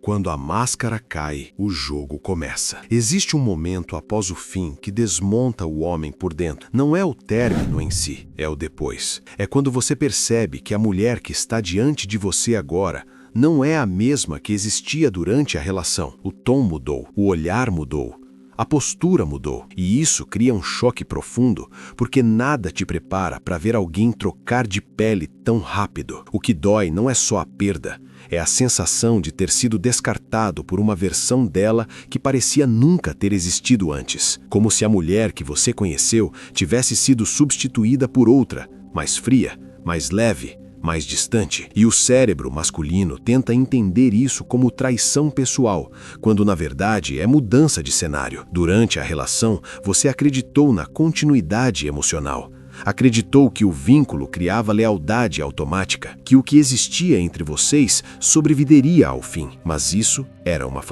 quando a máscara cai, o jogo começa. Existe um momento após o fim que desmonta o homem por dentro. Não é o término em si, é o depois. É quando você percebe que a mulher que está diante de você agora não é a mesma que existia durante a relação. O tom mudou, o olhar mudou, a postura mudou. E isso cria um choque profundo, porque nada te prepara para ver alguém trocar de pele tão rápido. O que dói não é só a perda, é a sensação de ter sido descartado por uma versão dela que parecia nunca ter existido antes. Como se a mulher que você conheceu tivesse sido substituída por outra, mais fria, mais leve, mais distante. E o cérebro masculino tenta entender isso como traição pessoal, quando na verdade é mudança de cenário. Durante a relação, você acreditou na continuidade emocional. Acreditou que o vínculo criava lealdade automática, que o que existia entre vocês sobreviveria ao fim. Mas isso era uma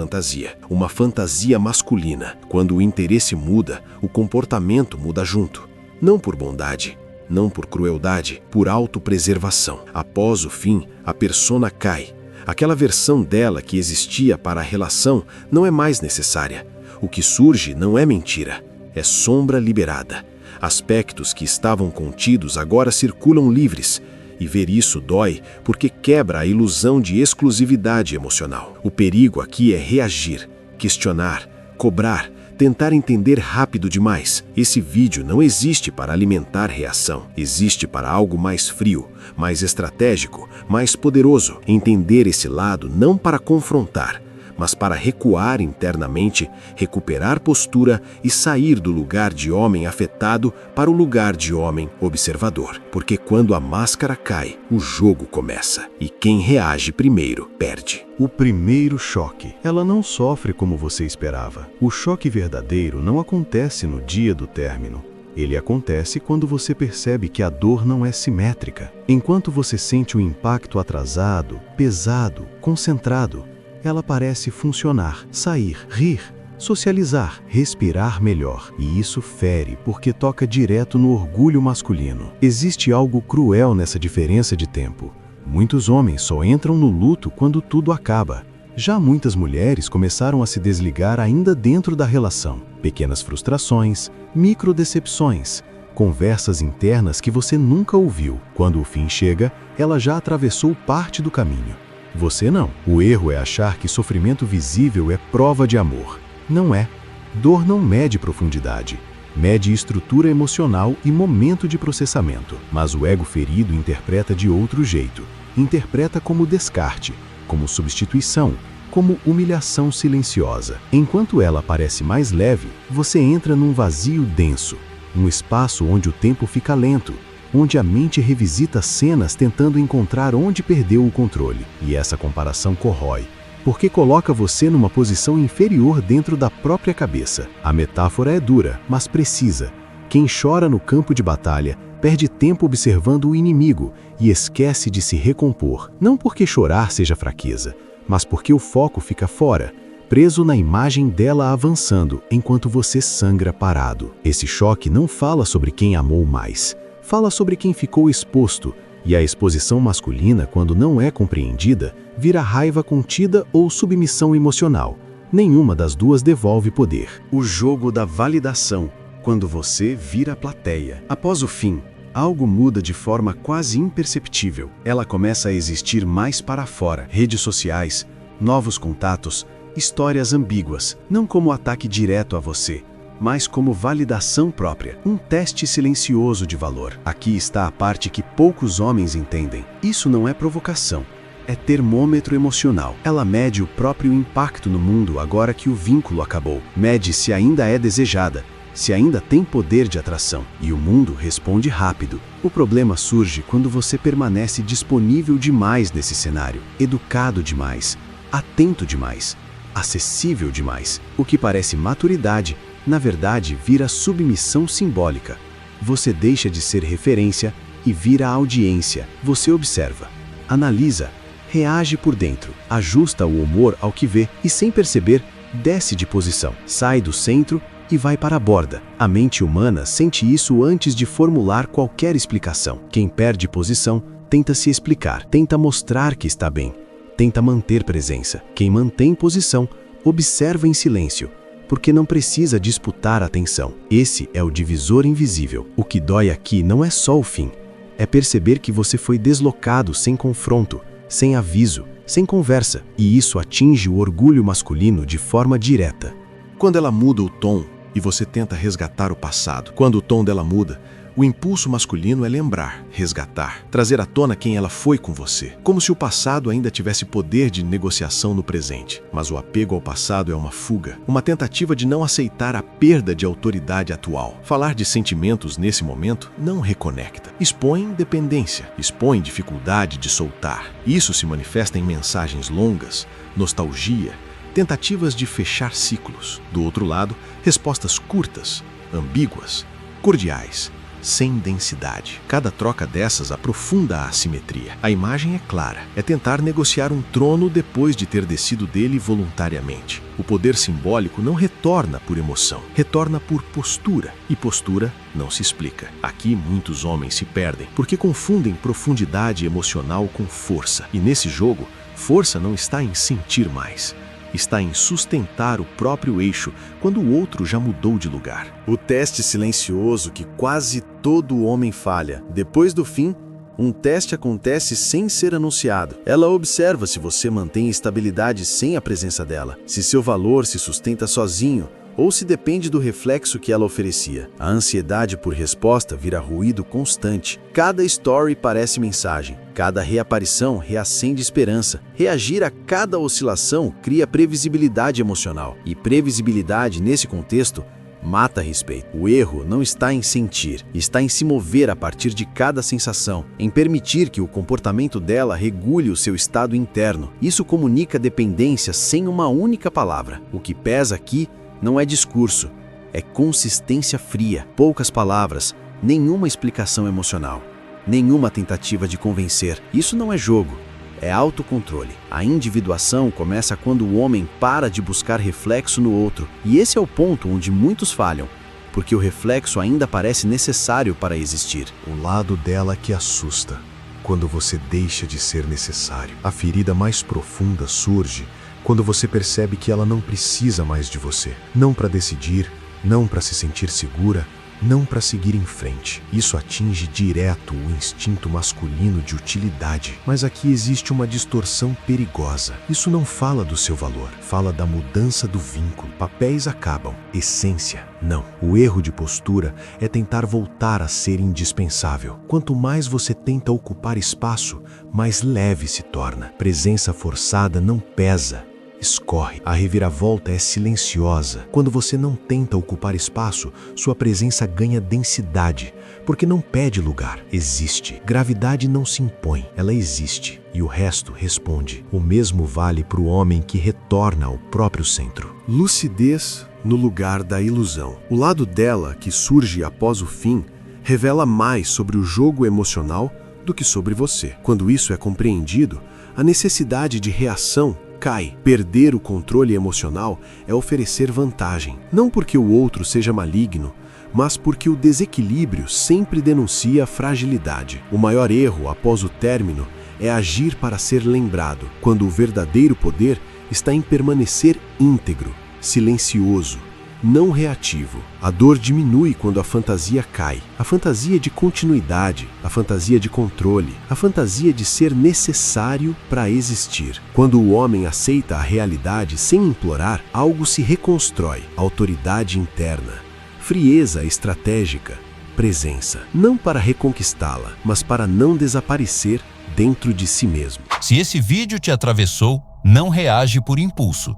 fantasia masculina. Quando o interesse muda, o comportamento muda junto. Não por bondade, não por crueldade, por autopreservação. Após o fim, a persona cai. Aquela versão dela que existia para a relação não é mais necessária. O que surge não é mentira, é sombra liberada. Aspectos que estavam contidos agora circulam livres, e ver isso dói porque quebra a ilusão de exclusividade emocional. O perigo aqui é reagir, questionar, cobrar, tentar entender rápido demais. Esse vídeo não existe para alimentar reação, existe para algo mais frio, mais estratégico, mais poderoso. Entender esse lado não para confrontar, mas para recuar internamente, recuperar postura e sair do lugar de homem afetado para o lugar de homem observador. Porque quando a máscara cai, o jogo começa. E quem reage primeiro, perde. O primeiro choque. Ela não sofre como você esperava. O choque verdadeiro não acontece no dia do término. Ele acontece quando você percebe que a dor não é simétrica. Enquanto você sente o impacto atrasado, pesado, concentrado, ela parece funcionar, sair, rir, socializar, respirar melhor. E isso fere porque toca direto no orgulho masculino. Existe algo cruel nessa diferença de tempo. Muitos homens só entram no luto quando tudo acaba. Já muitas mulheres começaram a se desligar ainda dentro da relação. Pequenas frustrações, microdecepções, conversas internas que você nunca ouviu. Quando o fim chega, ela já atravessou parte do caminho. Você não. O erro é achar que sofrimento visível é prova de amor. Não é. Dor não mede profundidade. Mede estrutura emocional e momento de processamento. Mas o ego ferido interpreta de outro jeito. Interpreta como descarte, como substituição, como humilhação silenciosa. Enquanto ela parece mais leve, você entra num vazio denso. Um espaço onde o tempo fica lento, onde a mente revisita cenas tentando encontrar onde perdeu o controle. E essa comparação corrói, porque coloca você numa posição inferior dentro da própria cabeça. A metáfora é dura, mas precisa. Quem chora no campo de batalha perde tempo observando o inimigo e esquece de se recompor. Não porque chorar seja fraqueza, mas porque o foco fica fora, preso na imagem dela avançando, enquanto você sangra parado. Esse choque não fala sobre quem amou mais. Fala sobre quem ficou exposto, e a exposição masculina, quando não é compreendida, vira raiva contida ou submissão emocional. Nenhuma das duas devolve poder. O jogo da validação, quando você vira a plateia. Após o fim, algo muda de forma quase imperceptível. Ela começa a existir mais para fora. Redes sociais, novos contatos, histórias ambíguas, não como ataque direto a você, mas como validação própria, um teste silencioso de valor. Aqui está a parte que poucos homens entendem. Isso não é provocação, é termômetro emocional. Ela mede o próprio impacto no mundo agora que o vínculo acabou. Mede se ainda é desejada, se ainda tem poder de atração. E o mundo responde rápido. O problema surge quando você permanece disponível demais nesse cenário, educado demais, atento demais, acessível demais. O que parece maturidade, na verdade, vira submissão simbólica. Você deixa de ser referência e vira audiência. Você observa, analisa, reage por dentro, ajusta o humor ao que vê e, sem perceber, desce de posição, sai do centro e vai para a borda. A mente humana sente isso antes de formular qualquer explicação. Quem perde posição tenta se explicar, tenta mostrar que está bem, tenta manter presença. Quem mantém posição, observa em silêncio, porque não precisa disputar a atenção. Esse é o divisor invisível. O que dói aqui não é só o fim, é perceber que você foi deslocado sem confronto, sem aviso, sem conversa, e isso atinge o orgulho masculino de forma direta. Quando ela muda o tom e você tenta resgatar o passado, quando o tom dela muda, o impulso masculino é lembrar, resgatar, trazer à tona quem ela foi com você, como se o passado ainda tivesse poder de negociação no presente. Mas o apego ao passado é uma fuga, uma tentativa de não aceitar a perda de autoridade atual. Falar de sentimentos nesse momento não reconecta. Expõe dependência, expõe dificuldade de soltar. Isso se manifesta em mensagens longas, nostalgia, tentativas de fechar ciclos. Do outro lado, respostas curtas, ambíguas, cordiais, sem densidade. Cada troca dessas aprofunda a assimetria. A imagem é clara. É tentar negociar um trono depois de ter descido dele voluntariamente. O poder simbólico não retorna por emoção, retorna por postura. E postura não se explica. Aqui muitos homens se perdem, porque confundem profundidade emocional com força. E nesse jogo, força não está em sentir mais. Está em sustentar o próprio eixo quando o outro já mudou de lugar. O teste silencioso que quase todo homem falha. Depois do fim, um teste acontece sem ser anunciado. Ela observa se você mantém estabilidade sem a presença dela, se seu valor se sustenta sozinho ou se depende do reflexo que ela oferecia. A ansiedade por resposta vira ruído constante. Cada story parece mensagem. Cada reaparição reacende esperança. Reagir a cada oscilação cria previsibilidade emocional. E previsibilidade, nesse contexto, mata respeito. O erro não está em sentir, está em se mover a partir de cada sensação, em permitir que o comportamento dela regule o seu estado interno. Isso comunica dependência sem uma única palavra. O que pesa aqui não é discurso, é consistência fria. Poucas palavras, nenhuma explicação emocional, nenhuma tentativa de convencer. Isso não é jogo, é autocontrole. A individuação começa quando o homem para de buscar reflexo no outro. E esse é o ponto onde muitos falham, porque o reflexo ainda parece necessário para existir. O lado dela que assusta. Quando você deixa de ser necessário, a ferida mais profunda surge quando você percebe que ela não precisa mais de você. Não para decidir, não para se sentir segura, não para seguir em frente. Isso atinge direto o instinto masculino de utilidade. Mas aqui existe uma distorção perigosa. Isso não fala do seu valor, fala da mudança do vínculo. Papéis acabam, essência não. O erro de postura é tentar voltar a ser indispensável. Quanto mais você tenta ocupar espaço, mais leve se torna. Presença forçada não pesa, escorre. A reviravolta é silenciosa. Quando você não tenta ocupar espaço, sua presença ganha densidade, porque não pede lugar, existe. Gravidade não se impõe, ela existe, e o resto responde. O mesmo vale para o homem que retorna ao próprio centro. Lucidez no lugar da ilusão. O lado dela, que surge após o fim, revela mais sobre o jogo emocional do que sobre você. Quando isso é compreendido, a necessidade de reação cai. Perder o controle emocional é oferecer vantagem, não porque o outro seja maligno, mas porque o desequilíbrio sempre denuncia a fragilidade. O maior erro após o término é agir para ser lembrado, quando o verdadeiro poder está em permanecer íntegro, silencioso, não reativo. A dor diminui quando a fantasia cai. A fantasia de continuidade, a fantasia de controle, a fantasia de ser necessário para existir. Quando o homem aceita a realidade sem implorar, algo se reconstrói. Autoridade interna, frieza estratégica, presença. Não para reconquistá-la, mas para não desaparecer dentro de si mesmo. Se esse vídeo te atravessou, não reage por impulso.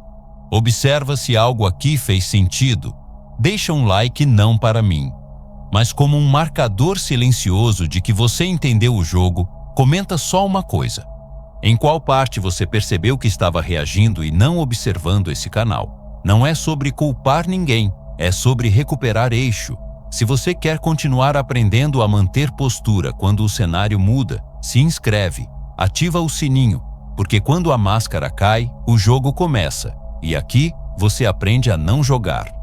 Observa se algo aqui fez sentido. Deixa um like não para mim, mas como um marcador silencioso de que você entendeu o jogo, comenta só uma coisa. Em qual parte você percebeu que estava reagindo e não observando esse canal? Não é sobre culpar ninguém, é sobre recuperar eixo. Se você quer continuar aprendendo a manter postura quando o cenário muda, se inscreve, ativa o sininho, porque quando a máscara cai, o jogo começa. E aqui você aprende a não jogar.